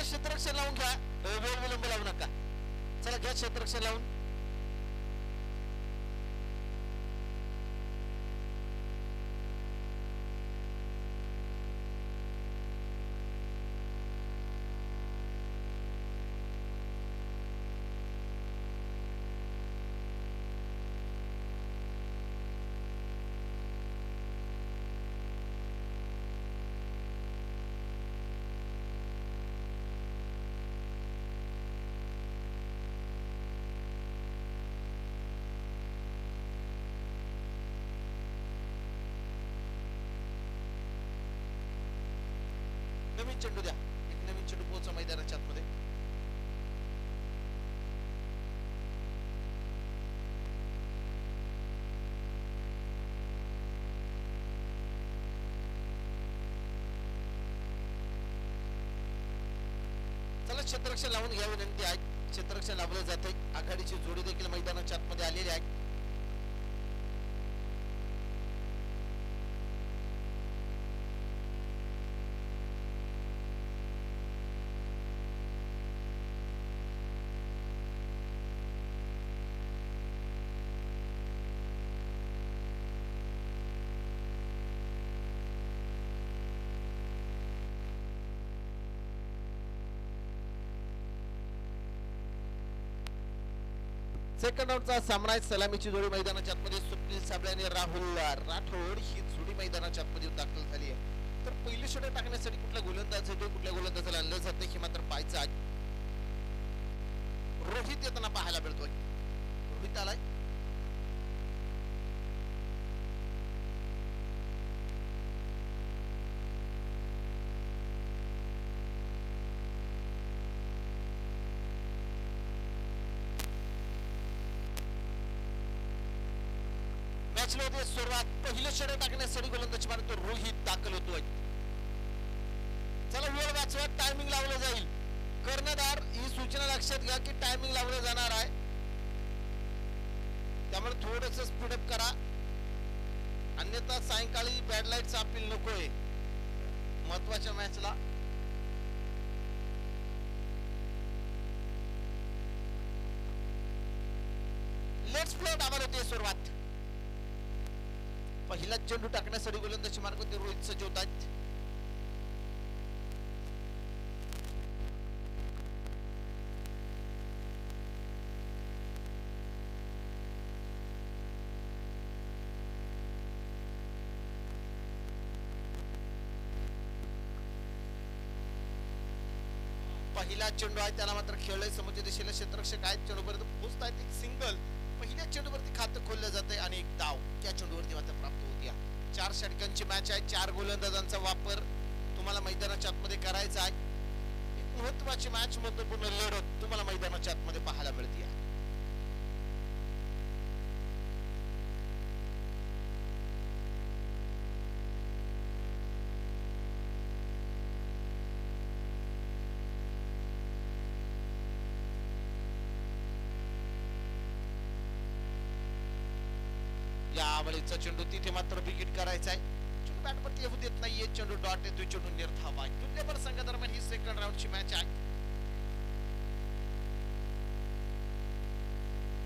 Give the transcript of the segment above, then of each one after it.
क्षेत्ररक्षण लावून घ्या, वेळ विलंब लावू नका. चला घ्या क्षेत्ररक्षण लावून. नवीन चेंडू द्या, एक नवीन चेंडू पोहोचा मैदानाच्या आतमध्ये. चला क्षेत्ररक्षण लावून घ्या विनंती आहे. क्षेत्ररक्षण लावलं जाते. आघाडीची जोडी देखील मैदानाच्या आतमध्ये आलेली आहे. सेकंड राऊंडचा सामना आहे. सलामीची जोडी मैदानाच्या आतमध्ये स्वप्नील साबळे आणि राहुल राठोड ही जोडी मैदानाच्या आतमध्ये दाखल झाली आहे. तर पहिली षटक टाकण्यासाठी कुठला गोलंदाज येतो, कुठल्या गोलंदाजाला आणलं जातं हे मात्र पाहायचं आहे. रोहित येताना पाहायला मिळतोय. रोहित आलाय. सुरुवात पहिलं षटक टाकण्यासाठी गोलंदाजी मारतो रोहित दाखल होतोय. चला वेळ वाचवा, टायमिंग लावलं जाईल. कर्णधार ही सूचना लक्षात घ्या की टायमिंग लावलं जाणार आहे, त्यामुळे थोडंसं स्पीडअप करा, अन्यथा सायंकाळी बॅड लाईटचा अपील नकोय महत्वाच्या मॅचला. लेट्स प्ले डावर होते सुरुवात. पहिला चेंडू टाकण्यासाठी गोलंदाजी मार्गावर रोहित सज्ज होत आहेत. पहिला चेंडू आहे, त्याला मात्र खेळलंय समोरच्या दिशेला क्षेत्ररक्षक आहेत. चेंडूपर्यंत पोहोचत आहेत. एक सिंगल पहिल्या चेंडूवरती खातं खोललं जाते आणि एक धाव त्या चेंडूवरती मात्र प्राप्त होती. 4 षटकांची मॅच आहे. 4 गोलंदाजांचा वापर तुम्हाला मैदानाच्या आतमध्ये करायचा आहे. एक महत्वाची मॅच, महत्वपूर्ण लढत तुम्हाला मैदानाच्या आतमध्ये पाहायला मिळते. यावेळेचा चेंडू तिथे मात्र विकेट करायचा आहे. चेंडू बॅटवरती येऊ देत नाहीये. चेंडू डॉट येतोय. चेंडू निर्धाव आहे. तुल्यबळ संघादरम्यान ही सेकंड राऊंडची मॅच आहे.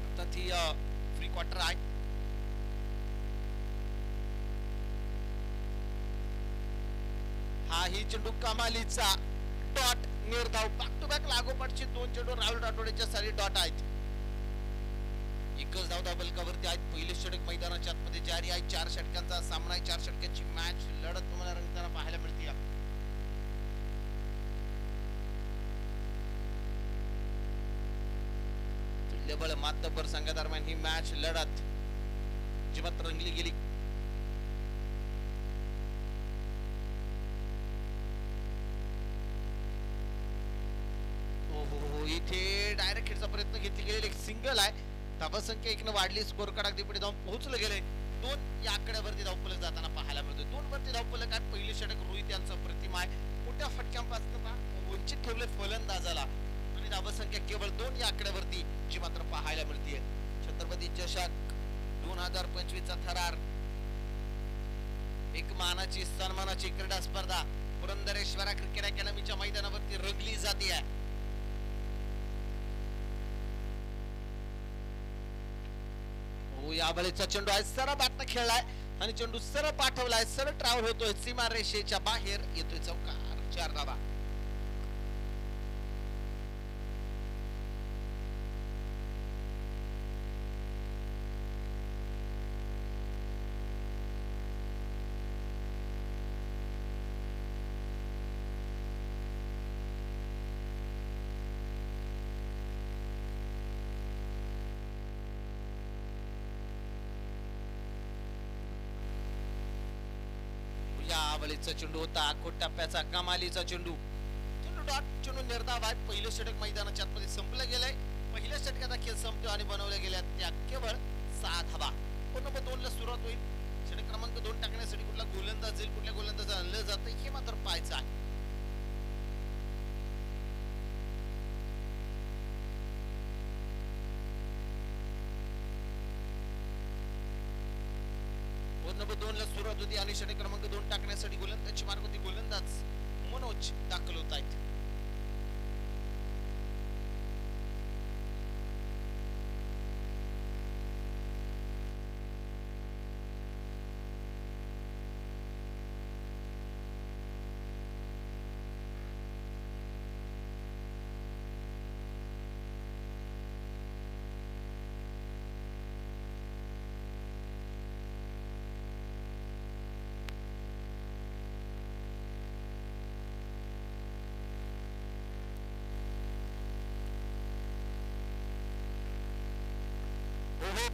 आता ती फ्री क्वार्टर आहे. हा ही चेंडू कमालीचा डॉट निर्धाव. बॅक टू बॅक लागोपाठची 2 चेंडू राहुल राठोडच्या सारी डॉट आहेत. एकच धाव धाबलकावरती आहेत. पहिले षटक मैदानाच्या आतमध्ये जारी आहे. 4 षटकांचा सामना आहे. 4 षटकांची मॅच लढत तुम्हाला रंगताना पाहायला मिळते. तुल्यबळ मातब्बर संघादरम्यान ही मॅच लढत जिवंत रंगली गेली. हो इथे डायरेक्ट हिटचा प्रयत्न घेतली गेलेली एक सिंगल आहे. धावसंख्या 1 वाढली. स्कोर कार्ड अगदी पुढे जाऊन पोहोचलं गेले. 2 या आकड्यावरती धावफलक जाताना पाहायला मिळतो. 2 वरती धावफलक आहे. पहिली षटक रोहित यांचा प्रतिमा आहे. मोठ्या फटक्यांपासून वंचित ठेवले फलंदाजाला आणि धावसंख्या केवळ 2 या आकड्यावरती जी मात्र पाहायला मिळते. छत्रपती चषक 2025 चा थरार, एक मानाची सन्मानाची क्रीडा स्पर्धा पुरंदरेश्वरा क्रिकेट अकॅडमीच्या मैदानावरती रंगली जाते आहे. यावेळेचा चेंडू आहे सरळ बॅटने खेळलाय आणि चेंडू सरळ पाठवलाय, सरळ ट्रॅव्हल होतोय, सीमा रेषेच्या बाहेर येतोय चौकार. 4 धावा. यावेळेचा चेंडू होता आखोट टप्प्याचा कमालीचा चेंडू. चेंडू डॉट, चेंडू निर्धाव आहे. पहिलं षटक मैदानाच्या आतमध्ये संपलं गेलंय. पहिल्या षटकाचा खेळ संपतो आणि बनवल्या गेल्या त्या केवळ 6 धावा. नंबर 2 ला सुरुवात होईल. षटक क्रमांक 2 टाकण्यासाठी कुठला गोलंदाज जाईल, कुठल्या गोलंदाज आणलं जातं हे मात्र पाहायचं आहे. नंबर 2 ला सुरुवात होती आणि षटक क्रमांक 2 टाकण्यासाठी गोलंदाजची मार्ग होती. गोलंदाज मनोज दाखल होत आहेत.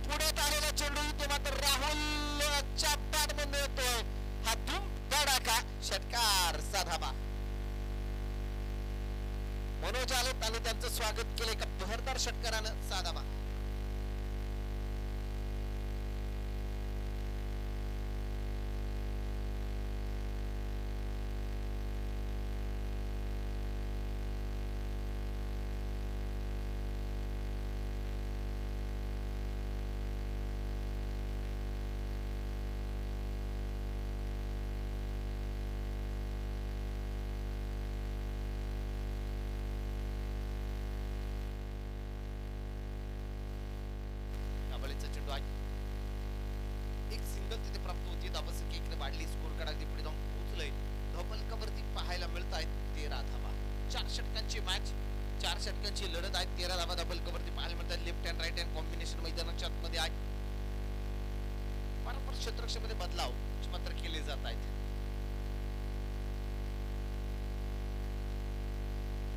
पुढे आलेला चेंडू इथे मात्र राहुलच्या बॅट मध्ये येतोय. हा धूम धडाका षटकार. 6 धावा. मनोज आलेत आणि त्यांचं स्वागत केलंय का बहरदार षटकारानं. 6 धावा. चेंडू आहे. एक सिंगल तिथे प्राप्त होती. धावसंख्या इकडे वाढली. स्कोर कार्ड अगदी पुढे जाऊन पोहोचलंय. धावफलकावरती पाहायला मिळत आहेत 13 धावा. 4 षटकांची मॅच, 4 षटकांची लढत आहे. 13 धावा धावफलकावरती पाहायला मिळतात. Left hand right hand combination मैदानाच्या आतमध्ये आहे. वारंवार क्षेत्ररक्षणामध्ये बदलाव मात्र केले जात आहेत.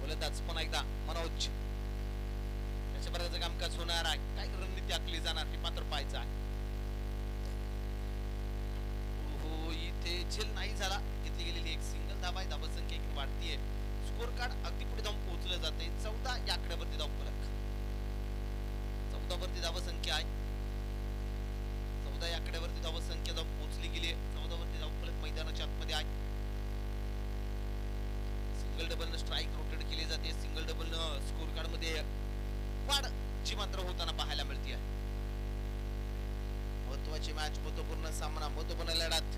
गोलंदाज पुन्हा एकदा मनोज. कामकाज होणार आहे. काय रणनीती आखली जाणार हे मात्र पाहायचं आहे. इथे झेल नाही झाला. घेतली गेलेली एक सिंगल धावा आहे. धावसंख्या एक वाढतीये. स्कोर कार्ड अगदी पुढे जाऊन पोहोचलं जाते. 14 या आकड्यावरती धावफलक. 14 वरती धावसंख्या आहे. 14 या आकड्यावरती धावसंख्या जाऊन पोहोचली गेली. 14 वरती धावफलक मैदानाच्या आतमध्ये आहे. सिंगल डबल न स्ट्राईक रोटेट केली जाते. सिंगल डबल न स्कोर कार्ड मध्ये वाढ जी मात्र होताना पाहायला मिळते. महत्वाची मॅच, महत्वपूर्ण सामना, महत्वपूर्ण लढत.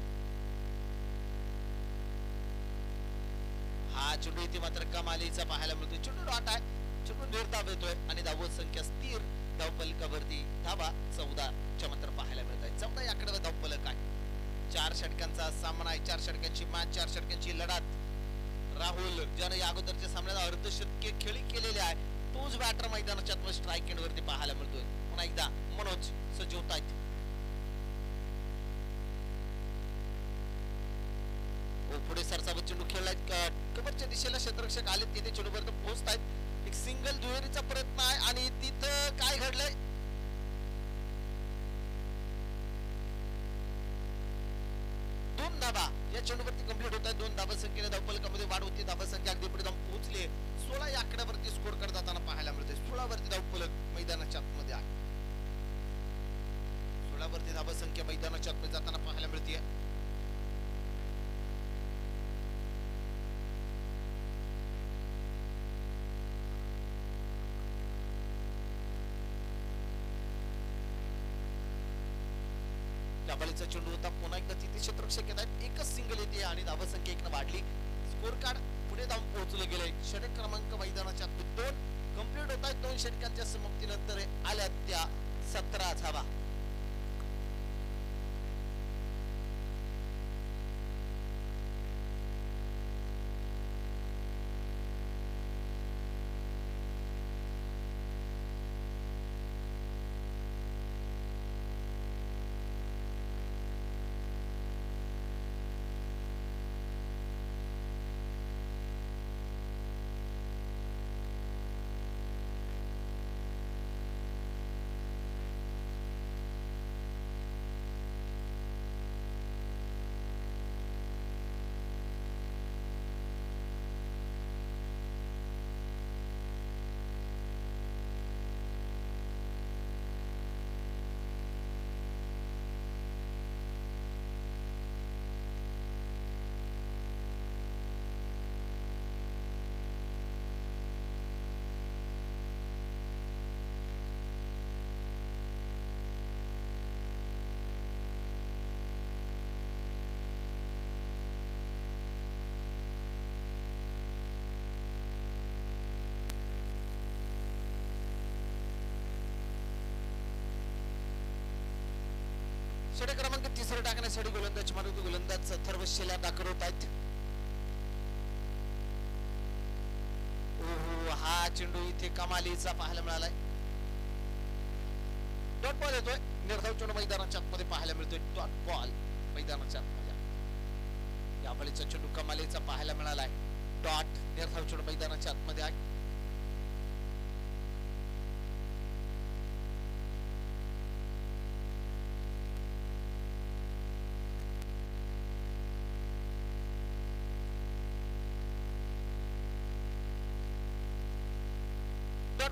हा चेंडू इथे मात्र कमालीचा पाहायला मिळतोय. चेंडू डॉट आहे. चेंडू निर्धाव येतोय आणि धावसंख्या स्थिर. धावफलकावरती धावा 14 च्या मात्र पाहायला मिळत आहे. 14 या आकड्यावर धावफलक आहे. 4 षटकांचा सामना आहे. 4 षटकांची मॅच, 4 षटकांची लढत. राहुल ज्याने या अगोदरच्या सामन्यात अर्धशतके खेळी केलेले आहे तोच बॅटर मैदानाच्या आत स्ट्राईक एंड वरती पाहायला मिळतोय. पुन्हा एकदा मनोज सज्ज होत आहेत. पुढे सरसावत चेंडू खेळलाय. कव्हरच्या दिशेला क्षेत्ररक्षक आले तिथे चेंडूपर्यंत पोहोचतायत. एक सिंगल दुहेरीचा प्रयत्न आहे आणि तिथं काय घडलंय. 2 धावा या चेंडूवरती कंप्लीट होत आहे. 2 धावसंख्येने धावफलकामध्ये वाढ होती. धावसंख्या अगदी पुढे जाऊन पोहोचली. 16 या आकड्यावरती स्कोर करत जाताना पाहायला मिळते. 16 वरती धावफलक मैदानाच्या आतमध्ये आहे. 16 वरती धावसंख्या मैदानाच्या आतमध्ये जाताना पाहायला मिळते. कबालीचा चेंडू होता. पुन्हा एकदा तिथे क्षेत्ररक्षक येत आहेत. एकच सिंगल येते आणि धावसंख्या 1 वाढली. 17 धावा. षटक क्रमांक 3 टाकण्यासाठी गोलंदाज मारुती गोलंदाज अथर्व शेलार दाखल होत आहेत. हा चेंडू इथे कमालीचा पाहायला मिळालाय. डॉट बॉल येतोय. निर्धाव चेंडू मैदानाच्या आतमध्ये पाहायला मिळतोय. डॉट बॉल मैदानाच्या आतमध्ये. या बळीचा चेंडू कमालीचा पाहायला मिळालाय. डॉट निर्धाव चेंडू मैदानाच्या आतमध्ये आहे.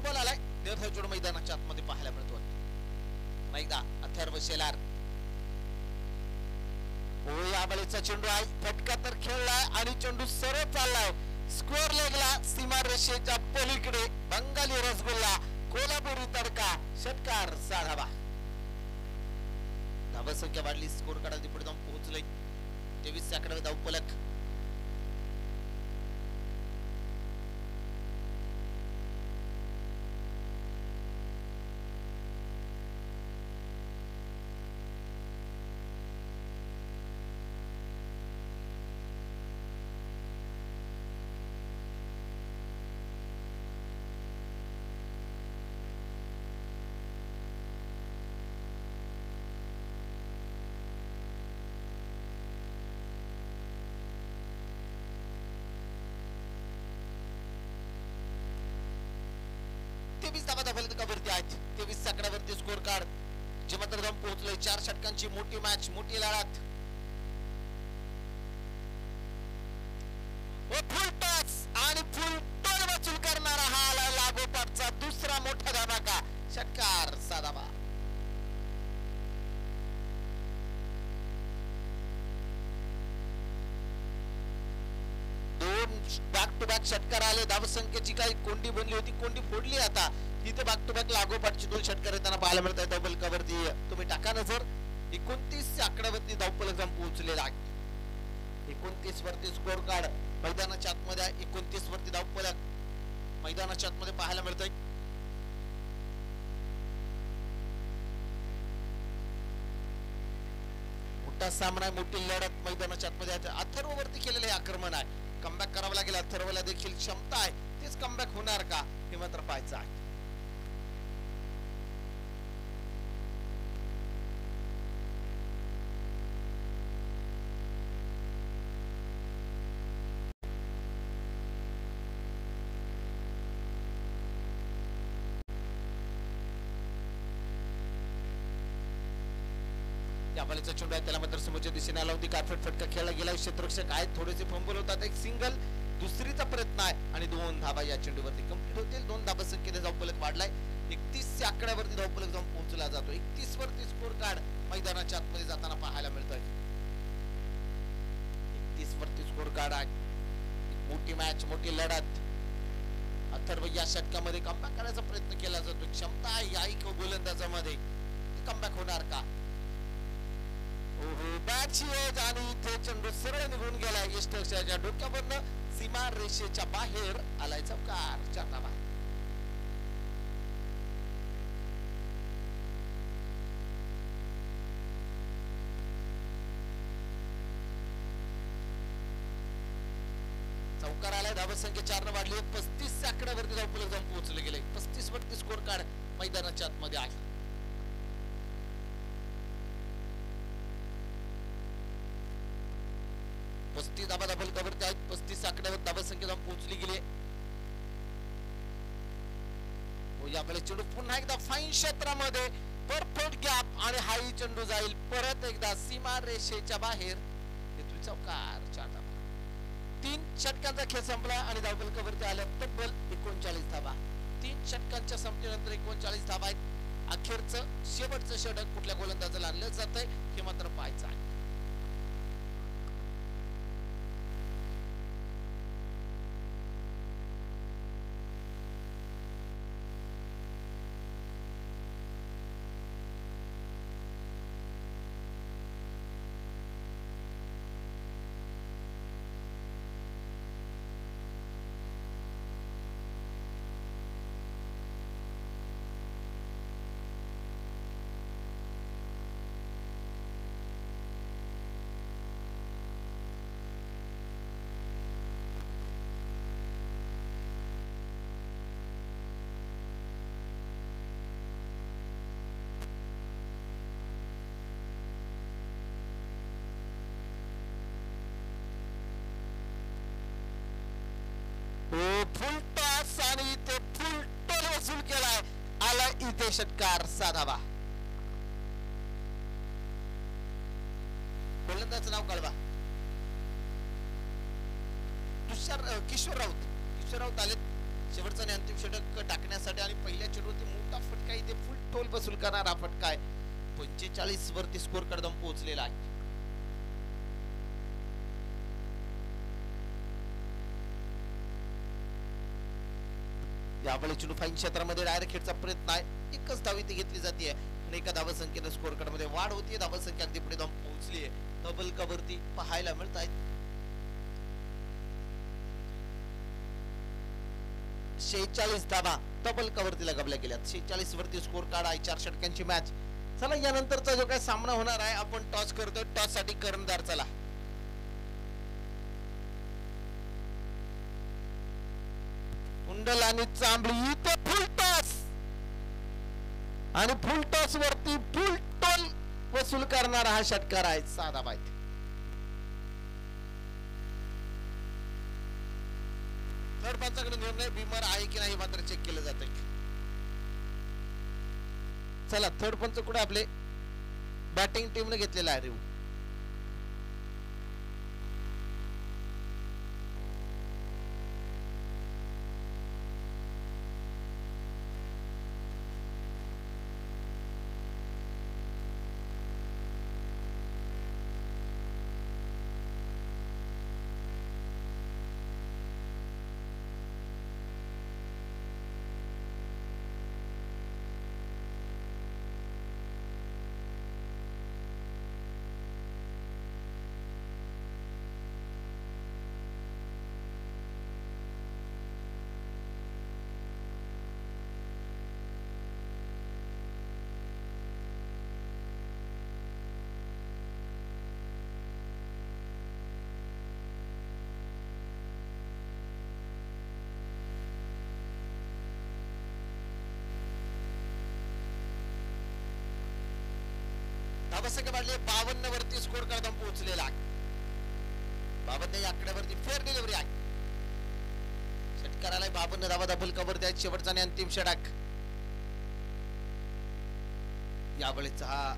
बॉल आलाय. निर्धाव चेंडू मैदानाच्या आतमध्ये पाहायला मिळतो. एकदा अथर्व शेलार. या बळीचा चेंडू आहे. फटका तर खेळलाय आणि चेंडू सरळ चाललाय. स्क्वेअर लेगला सीमा रेषेच्या पलीकडे बंगाली रसगुल्ला कोल्हापुरी तडका. षटकार 6 धावा. धावा संख्या वाढली. स्कोर काढायला पुढे जाऊन पोहोचले. 23 आकड्यावर धाव फलक. फलकावरती आहेत. 23 आकड्यावरती स्कोर कार्ड. जे मात्र जाऊन पोहोचले. 4 षटकांची मोठी मॅच, मोठी लढत. फुल टॉस आणि फुल टोल वसूल करणारा हा आला लागोपाठचा दुसरा मोठा धमाका. षटकार 6 धावा. बॅक टू बॅक षटकार आले. धावसंख्येची काही कोंडी बनली होती, कोंडी फोडली. आता इथे बॅक टू बॅक लागोपाठची 2 षटकार येताना पाहायला मिळत आहेत. फलकावरती तुम्ही टाका नजर. 29 आकड्यावरती धावफलक जाऊन पोहोचलेला आहे. 29 वरती स्कोर कार्ड मैदानाच्या आतमध्ये आहे. 29 वरती धावफलक मैदानाच्या आतमध्ये पाहायला मिळत आहे. मोठा सामना, मोठी लढत मैदानाच्या आतमध्ये आहे. अथर्व वरती केलेले आक्रमण आहे. कमबॅक करावं लागेल. अथर्वला देखील क्षमता आहे. तेच कमबॅक होणार का हे मात्र पाहायचं आहे. बॉलचा चेंडू आहे. त्याला मात्र समोरच्या दिशेने आला होती. कारफेट फटका खेळला गेला. क्षेत्ररक्षक आहेत. थोडेसे फंबल होतात. एक सिंगल दुसरीचा प्रयत्न आहे आणि 2 धावा या चेंडूवरती कंप्लीट होतील. 2 धावा संख्येने धावफलक वाढलाय. 31 आकड्यावरती धावफलक जाऊन पोहोचला जातो. 31 वरती स्कोर कार्ड मैदानाच्या आतमध्ये जाताना पाहायला मिळतोय. 31 वरती स्कोर कार्ड आहे. मोठी मॅच, मोठी लढत. अथर्व या षटकामध्ये कमबॅक करण्याचा प्रयत्न केला जातो. क्षमता आहे या गोलंदाजामध्ये. कमबॅक होणार का? बॅटची एज आणि इथे चेंडू सरळ निघून गेला. यष्टरक्षकाच्या डोक्यावरनं सीमा रेषेच्या बाहेर आलाय. चौकार 4 धावा. चौकार आलाय. धावसंख्या 4 ने वाढली. 35 आकड्यावरती धावफलक जाऊन पोहोचले गेले. 35 वरती स्कोर कार्ड मैदानाच्या आतमध्ये आहे. धाबा धावफलकावरती आहेत. 35 आकड्यावर धावसंख्या जाऊन पोहोचली गेली. यावेळेस चेंडू पुन्हा एकदा फाईन क्षेत्रामध्ये परफेक्ट गॅप आणि हाई चेंडू जाईल परत एकदा सीमा रेषेच्या बाहेर. चौकार 4 धाबा. 3 षटकांचा खेळ संपला आणि धावफलकावरती आल्या तब्बल 39 धाबा. 3 षटकांच्या संपल्यानंतर 39 धाबा आहेत. अखेरचं शेवटचं षटक कुठल्या गोलंदाजाला आणलं जातंय हे मात्र पाहायचं आहे. फुल टॉस आणि इथे फुल टोल वसूल केलाय. आला इथे षटकार 6 धाबा. गोलंदाजाचं नाव कळवा. किशोर राऊत आले शेवटचा आणि अंतिम षटक टाकण्यासाठी आणि पहिल्या चेंडूवरती मोठा फटका इथे फुल टोल वसूल करणारा फटका आहे. 45 वरती स्कोर कार्ड जाऊन पोहोचलेला आहे. यावेळी चेंडू फाईन क्षेत्रामध्ये डायरेक्ट हिटचा प्रयत्न आहे. एकच धाव इथे घेतली जाते आणि एका धावसंख्येने स्कोर कार्ड मध्ये वाढ होतीये. धावसंख्या अगदी पुढे जाऊन पोहोचली आहे. धावफलकावरती पाहायला मिळत आहेत 46 धाबा धावफलकावरती लगावल्या गेल्यात. 46 वरती स्कोर कार्ड आहे. 4 षटकांची मॅच. चला यानंतरचा जो काही सामना होणार आहे आपण टॉस करतोय. टॉस साठी कर्णधार चला. कुंडल आणि चांबळी इथे फुल टॉस आणि फुल टॉस वरती फुल टोल वसूल करणारा हा षटकार आहे. 6 धाबा आहेत. थर्ड पंचाकडे निर्णय बिमर आहे की नाही मात्र चेक केलं जात आहे. चला थर्ड पंच कुठे आपले बॅटिंग टीमने घेतलेला आहे. रिव्ह्यू धावसंख्या वाढली. 52 वरती स्कोर करता पोहोचलेला आहे. 52 या आकड्यावरती फेअर डिलिव्हरी आहे. षटकाराला 52 धावा धावफलकावरती आहेत. शेवटचा आणि अंतिम षटक. यावेळेचा हा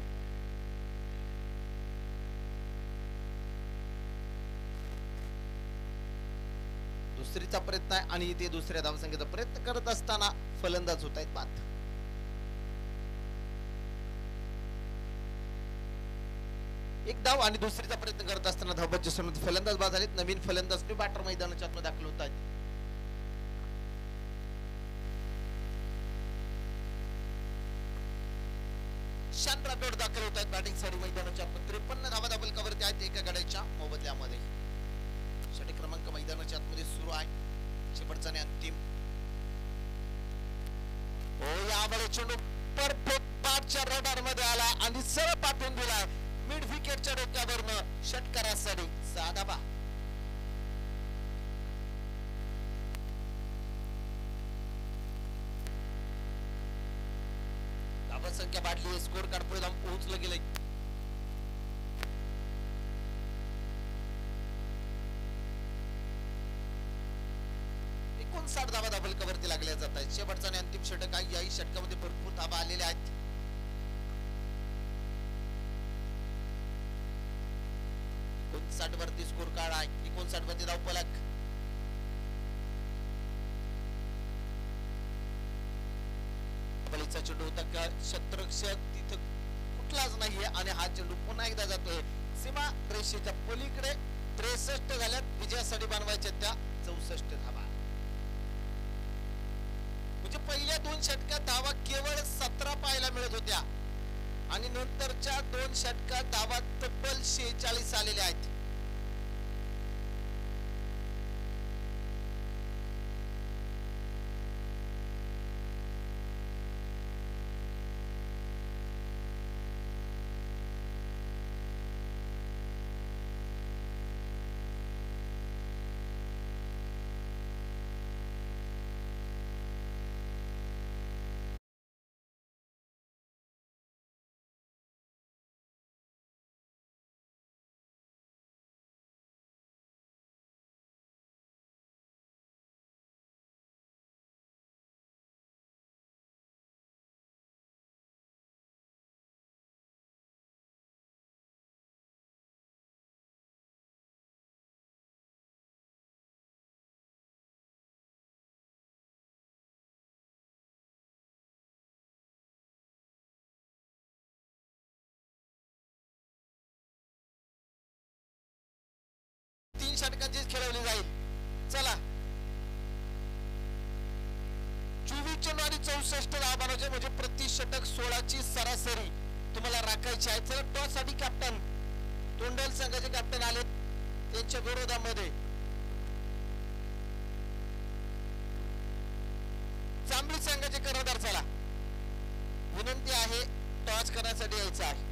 दुसरीचा प्रयत्न आहे आणि इथे दुसऱ्या धावसंख्येचा प्रयत्न करत असताना फलंदाज होत आहेत बाद. एक धाव आणि दुसरीचा प्रयत्न करत असताना धावबाजी सोडून फलंदाज बाद झालेत. नवीन फलंदाज बॅटर मैदानाच्या आतमध्ये दाखल होत आहेत. शान राठोड दाखल होत आहेत बॅटिंग साठी मैदानाच्या आतमध्ये. 53 धावा धावफलकावरती आहेत एका गड्याच्या मोबदल्यामध्ये. षटक क्रमांक मैदानाच्या आतमध्ये सुरू आहे. शेवटचा आणि अंतिम. यावेळी चेंडू परफेक्ट बॅटच्या रडार मध्ये आला आणि सरळ पाठवून दिलाय मिड विकेटच्या डोक्यावरनं षटकारासाठी 6 धावा. धावसंख्या वाढली, स्कोर कार्ड पुढे जाऊन पोहोचलं गेलंय. 59 धावा धाबलकावरती लागल्या जात आहेत. शेवटचा आणि अंतिम षटक आहे. याही षटकामध्ये भरपूर धावा आलेल्या आहेत. वरती स्कोर कार्ड आहे. 59 वरती धावफलक. चेंडू होता का क्षेत्ररक्षक तिथं कुठलाच नाहीये आणि हा चेंडू पुन्हा एकदा जातोय सीमा रेषेच्या पलीकडे. 63 झाल्यात. विजयासाठी बनवायच्या त्या 64 धावा. म्हणजे पहिल्या 2 षटकात धावा केवळ 17 पाहायला मिळत होत्या आणि नंतरच्या 2 षटकात धावा तब्बल 46 आलेल्या आहेत. षटकांचीच खेळवली जाईल. चला 24 चेंडू आणि 64 धावा बनवायचे म्हणजे प्रति षटक 16 ची सरासरी तुम्हाला राखायची आहे. चला टॉस साठी कॅप्टन तोंडल संघाचे कॅप्टन आले त्यांच्या विरोधामध्ये जांभळी संघाचे कर्णधार. चला विनंती आहे टॉस करण्यासाठी यायचं आहे.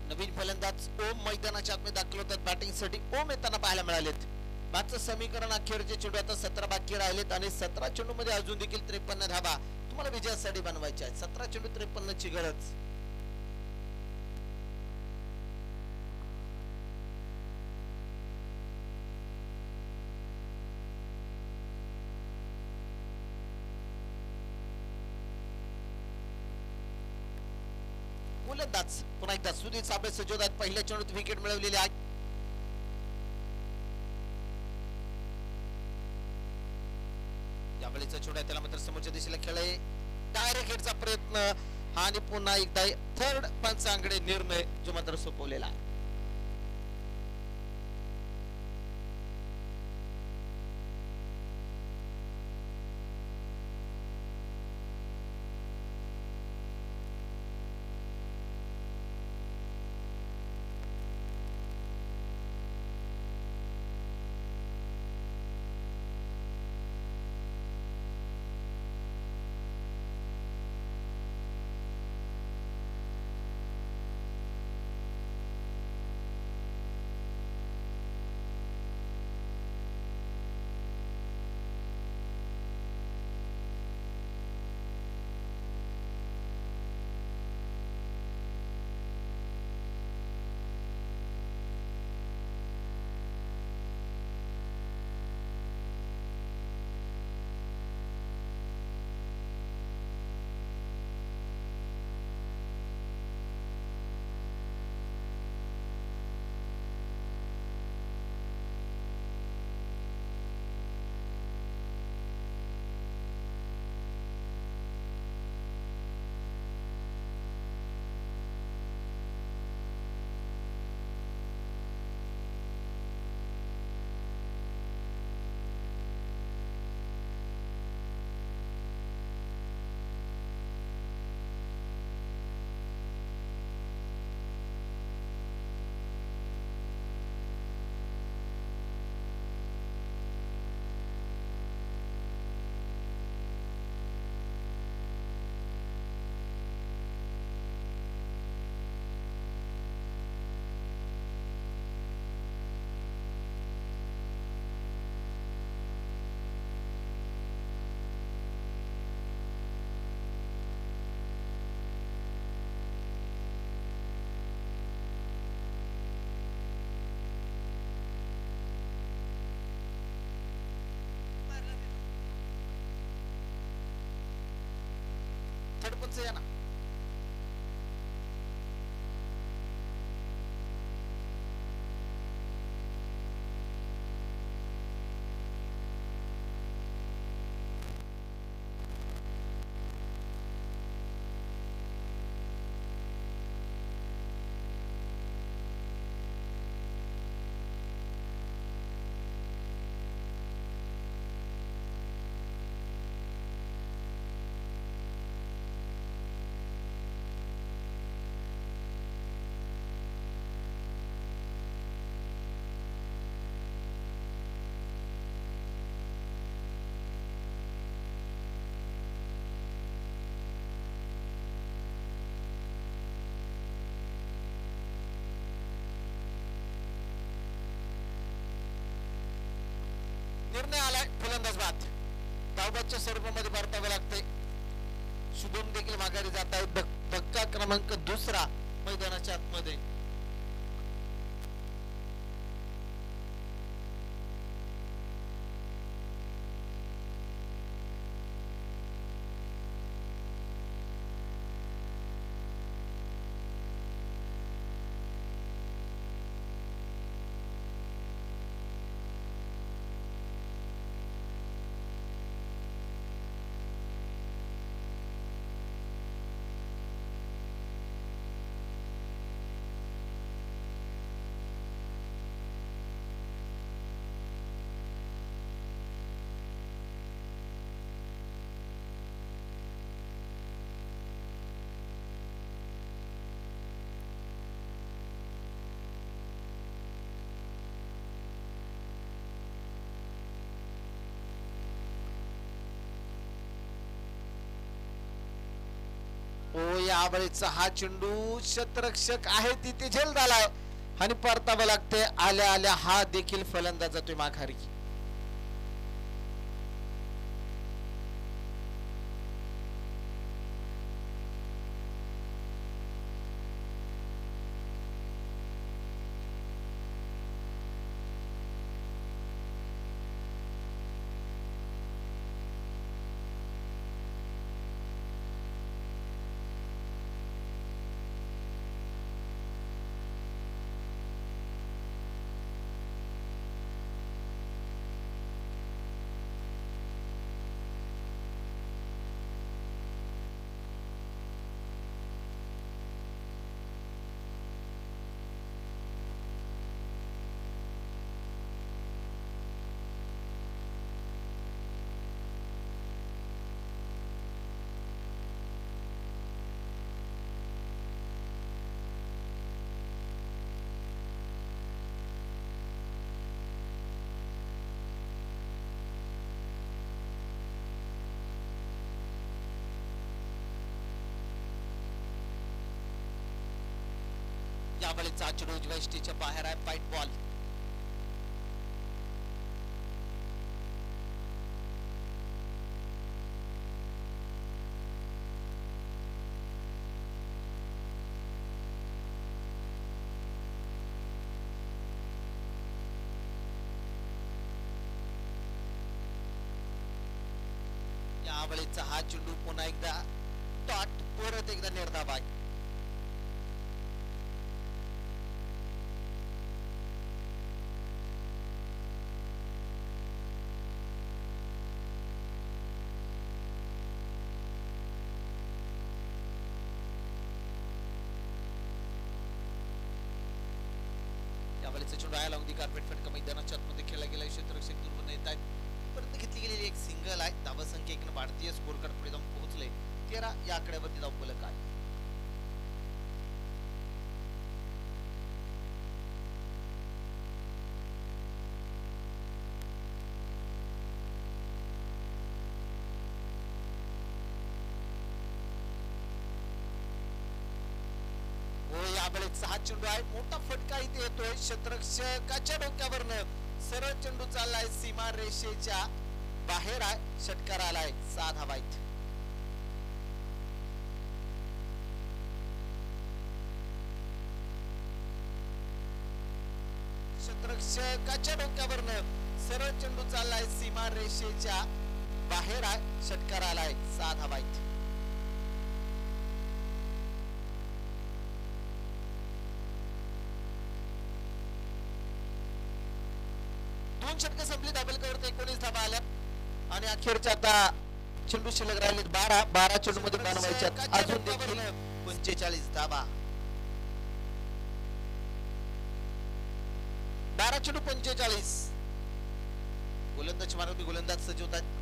नवीन फलंदाज ओम मैदानाच्या आतमध्ये दाखल होतात बॅटिंगसाठी. ओम येताना पाहायला मिळालेत. मॅचचं समीकरण अखेरचे चेंडू आता 17 बाकी राहिलेत आणि 17 चेंडू मध्ये अजून देखील 53 धाबा तुम्हाला विजयासाठी बनवायचे आहेत. 17 चेंडू 53 ची गरज. गोलंदाज पुन्हा एकदा सुधीर साबळे सज्जोद आहेत. पहिल्या चेंडूत विकेट मिळवलेली आहे. यावेळेचा चेंडू त्याला मात्र समोरच्या दिशेला खेळ आहे. डायरेक्ट हिटचा प्रयत्न आणि पुन्हा एकदा थर्ड पंचांकडे निर्णय जो मात्र सोपवलेला आहे. थर्ड पंच या ना. निर्णय आलाय फलंदाज बाद. धावबादच्या स्वरूपामध्ये परतावे लागते. शुभम देखील माघारी जात आहेत. धक्का क्रमांक दुसरा मैदानाच्या आतमध्ये. या वेळेचा हा चेंडू शतरक्षक आहे तिथे झेल झालाय आणि परतावं लागते. आल्या आल्या हा देखील फलंदाज जातोय माघारी. यावेळेचा चेंडू उजव्या स्टेजच्या बाहेर आहे. Point ball. यावेळेचा हा चेंडू पुन्हा एकदा डॉट परत एकदा निर्धाव आहे. चेंडू आहे लावून कार्पेट फटका मैदानाच्या आतमध्ये खेळला गेला. क्षेत्ररक्षक दुर्बल येत आहेत. परत घेतली गेलेली एक सिंगल आहे. धावा संख्या 1 भारतीय स्कोर कार्ड पुढे जाऊन पोहोचले. 13 या आकड्यावरती धाव फलक आहे. हा चेंडू आहे. मोठा फटका इथे येतोय. क्षेत्ररक्षकाच्या डोक्यावरनं सरळ चेंडू चाललाय. सीमा रेषेच्या बाहेर आहे. षटकार आलाय. 6 धावा आहेत. क्षेत्ररक्षकाच्या डोक्यावरनं सरळ चेंडू चाललाय. सीमा रेषेच्या बाहेर आहे. षटकार आलाय. 6 धावा आहेत. षटक संपली. धाबेलकावरती 19 धाबा आल्या आणि अखेरच्या आता चेंडू शिल्लक राहिलेत 12 चेंडू मध्ये बनवायच्या अजून देखील 45 धाबा. 12 चेंडू 45. गोलंदाज मारवती गोलंदाज सजवतात.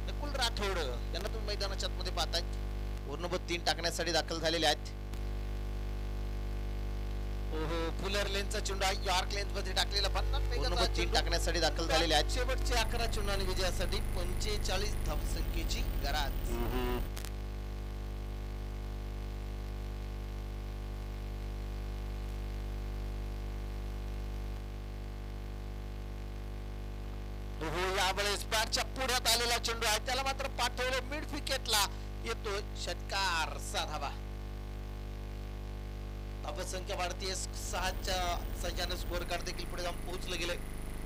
नकुल राठोड यांना तुम्ही मैदानाच्या आतमध्ये पाहताय. ओव्हर 3 टाकण्यासाठी दाखल झालेले आहेत. फुलर लेनचा चेंडू यॉर्क लेन्थ मध्ये टाकलेला 50 3 टाकण्यासाठी दाखल झालेले आहेत. शेवटचे 11 चेंडू विजयासाठी 45 धावसंख्येची गरज. यावेळेस बॅटच्या पुढ्यात आलेला चेंडू आहे. त्याला मात्र पाठवलं मिड विकेटला. येतोय षटकार. 6 धावा. धावसंख्या भारतीय 6च्या संख्याने स्कोर कार्ड देखील पुढे जाऊन पोहोचलं गेलंय.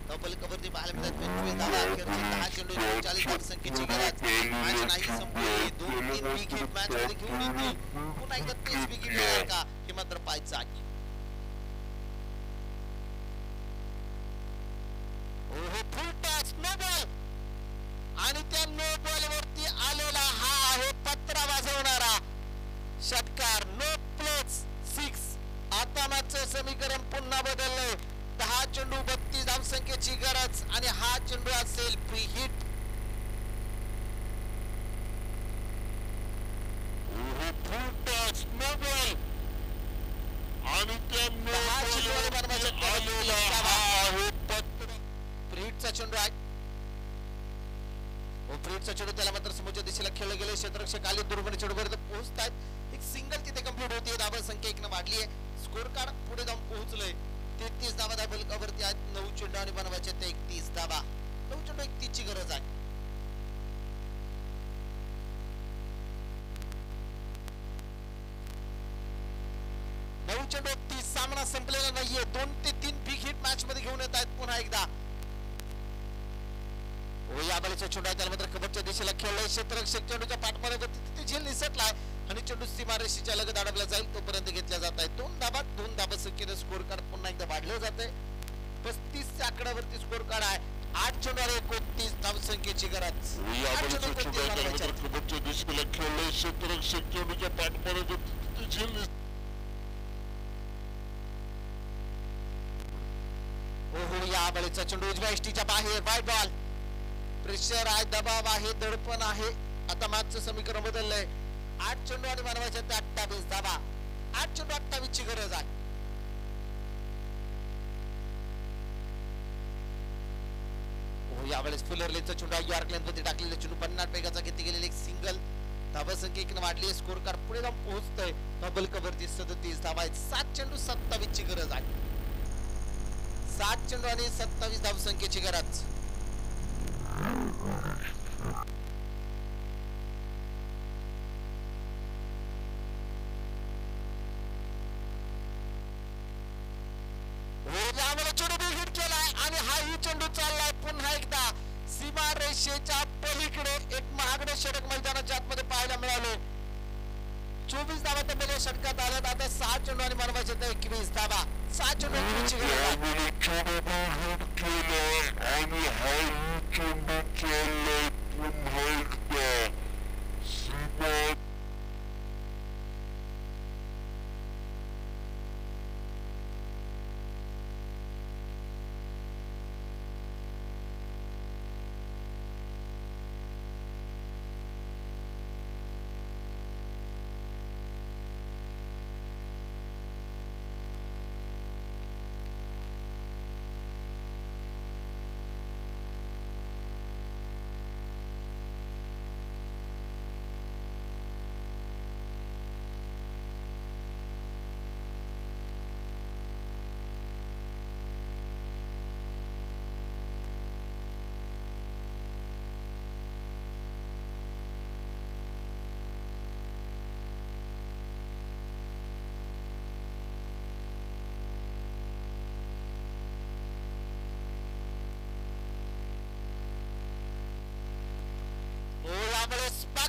धावफलकावरती पाहायला मिळतात 25 धावा. अखेरचे 10 चेंडू 40 धावसंख्येची गरज. मॅच नाही संपली. 2-3 विकेट मॅच मध्ये घेऊन येतील. पुन्हा एकदा 30 विकेट मिळेल का हे मात्र पाहायचं आहे. फुल टच नो बॉल आणि त्या नो बॉल वरती आलेला हा आहे पत्रा वाजवणारा षटकार. No plus 6. आता मॅचचं समीकरण पुन्हा बदललंय. 10 चेंडू 32 धावसंख्येची गरज आणि हा चेंडू असेल free hit. Full toss no ball आणि त्या प्री हिटचा चेंडू आहे. ब्रेडचा चेंडू त्याला मात्र समोरच्या दिशेला खेळले गेले. क्षेत्ररक्षक आले दुर्गण चेंडूपर्यंत पोहोचतायत. एक सिंगल तिथे कंप्लीट होते. धावा संख्या 1 वाढली आहे. स्कोर कार्ड पुढे जाऊन पोहोचलोय. 33 धावा धाबलकावरती आहेत. 9 चेंडू आणि बनवायचे ते 31 धावा. 9 चेंडू 31 ची गरज आहे. चेंडू 30 सामना संपलेला नाहीये. 2 ते 3 बिग हिट मॅच मध्ये घेऊन येत आहेत पुन्हा एकदा. या बॉलचा चेंडू आहे त्याला मात्र कबरच्या दिशेला खेळलाय. क्षेत्ररक्षक चेंडूच्या पाठमागे तिथे झेल निसटलाय आणि चेंडू सीमारेषेच्या लगत अडवला जाईल तोपर्यंत घेतला जात आहे. 2 धाबा संख्येने स्कोर कार्ड पुन्हा एकदा वाढलं जात आहे. 35 च्या आकड्यावरती स्कोर कार्ड आहे. 8 चेंडू आणि 29 धाव संख्येची गरज. कबरच्या दिशेला खेळलाय. क्षेत्ररक्षक चेंडूच्या पाठमागे तिथे झेल या बळीचा चेंडू उजव्या एसटीच्या बाहेर. Wide ball. प्रेशर आहे, दबाव आहे, दडपण आहे. आता मॅचचं समीकरण बदललंय. 8 चेंडू आणि मानवायचे ते 28 धावा. 8 चेंडू 28 ची गरज आहे. यावेळेस फुलरलेचा चेंडू यॉर्क लेंथ मध्ये टाकलेला चेंडू 50 पेगाचा घेतली गेलेली एक सिंगल. धावा संख्या 1 वाढली. स्कोर कार्ड पुढे जाऊन पोहोचतोय. डबल कव्हरती 37 धावा आहेत. 7 चेंडू 27 ची गरज आहे. 7 चेंडू आणि 27 धाव संख्येची गरज. चेंडू हिट केलाय आणि हाही चेंडू चाललाय पुन्हा एकदा सीमा रेषेच्या पलीकडे. एक महागडे षटक मैदानाच्या आतमध्ये पाहायला मिळाले. 24 धावा तब्बल षटकात आल्यात. आता 6 चेंडू आणि मानवायचे 21 धावा. 6 चेंडू 21 ची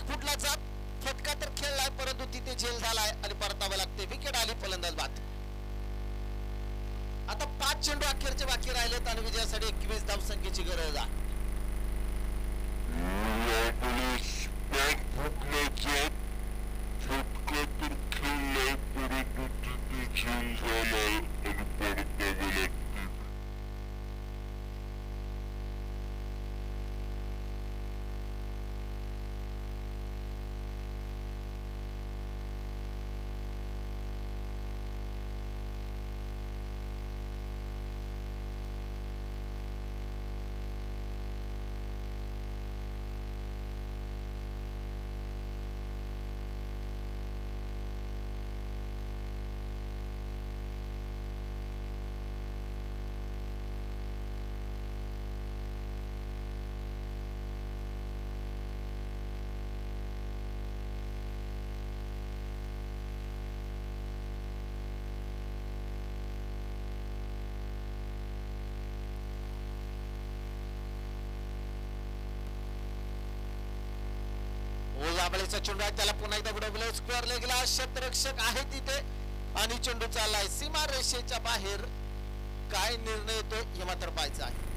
फुटला जात. फटका तर खेळलाय परंतु तिथे झेल झालाय आणि परतावं लागते. विकेट आली. फलंदाज बाद. आता 5 चेंडू अखेरचे बाकी राहिलेत आणि विजयासाठी 21 धाव संख्येची गरज आहे. यावेळेचा चेंडू आहे त्याला पुन्हा एकदा बुडवलं. स्क्वेअर लेगला क्षेत्ररक्षक आहे तिथे आणि चेंडू चाललाय सीमा रेषेच्या बाहेर. काय निर्णय येतो हे मात्र पाहायचं आहे.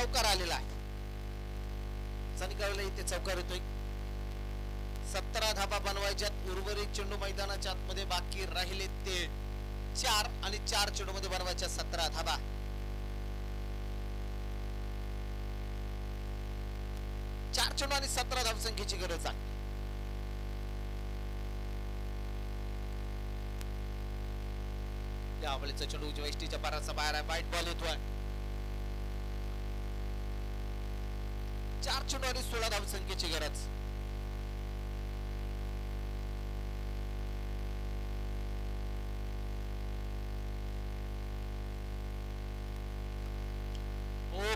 चौकार आलेला आहे. सनिकाळला इथे चौकार येतोय. 17 धाबा बनवायच्यात. उर्वरित चेंडू मैदानाच्या आतमध्ये बाकी राहिले ते 4 आणि 4 चेंडू मध्ये बनवायच्या 17 धाबा. चार चेंडू आणि 17 धावसंख्येची गरज आहे. त्यावेळेचा चेंडू उजव्या इष्टीच्या पाराचा बाहेर आहे. वाईट बॉल येतोय. 4 चेंडू आणि 16 धावसंख्येची गरज.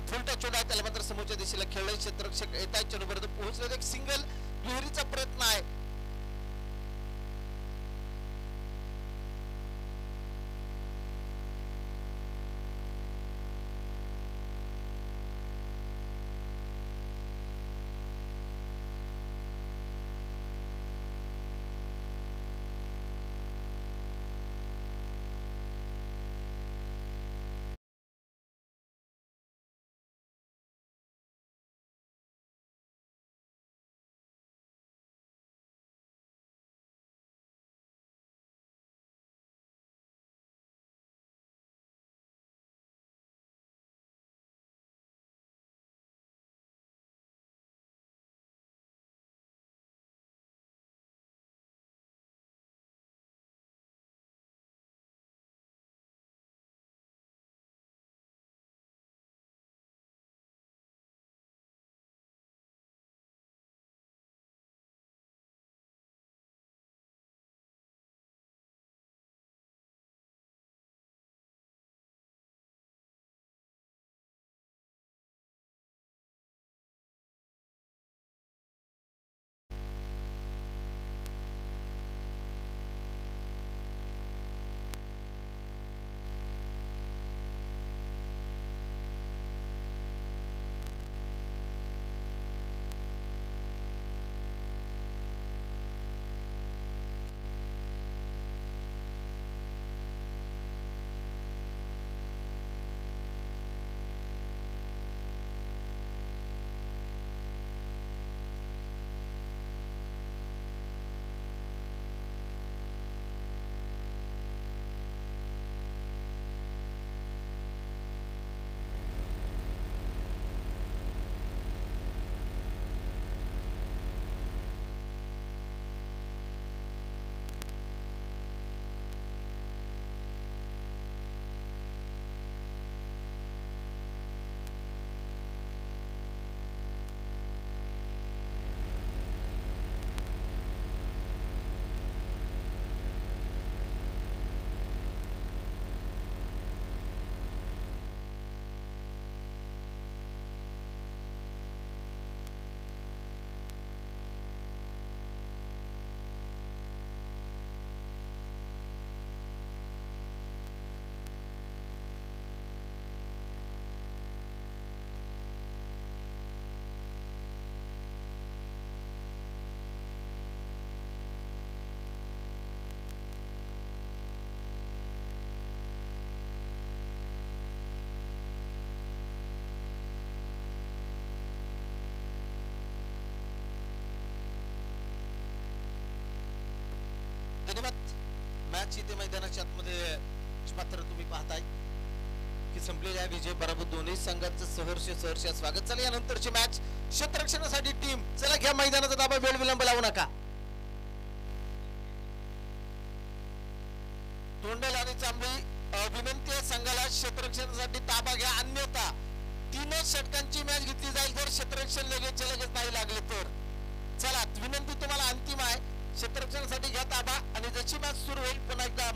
फुलटा चेंडू आहे. त्याला मात्र समोरच्या दिशेला खेळले. क्षेत्ररक्षक येत आहेत. चेंडू पर्यंत पोहोचले. एक सिंगल दुहेरीचा प्रयत्न आहे. मॅच इथे मैदानाच्या आतमध्ये मात्र तुम्ही पाहताय की संपलेल्या विजय बरोबर दोन्ही संघांचं सहर्ष स्वागत. चला यानंतरची मॅच क्षेत्ररक्षणासाठी टीम. चला घ्या मैदानाचा ताबा. वेळ विलंब लावू नका. तोंडल आणि चांबळी विनंती आहे संघाला क्षेत्ररक्षणासाठी ताबा घ्या, अन्यथा 3 षटकांची मॅच घेतली जाईल जर क्षेत्ररक्षण लगेच नाही लागले तर. चला विनंती तुम्हाला अंतिम आहे. क्षेत्ररक्षणासाठी घ्या ताबा आणि जशी मॅच सुरू होईल पुन्हा एकदा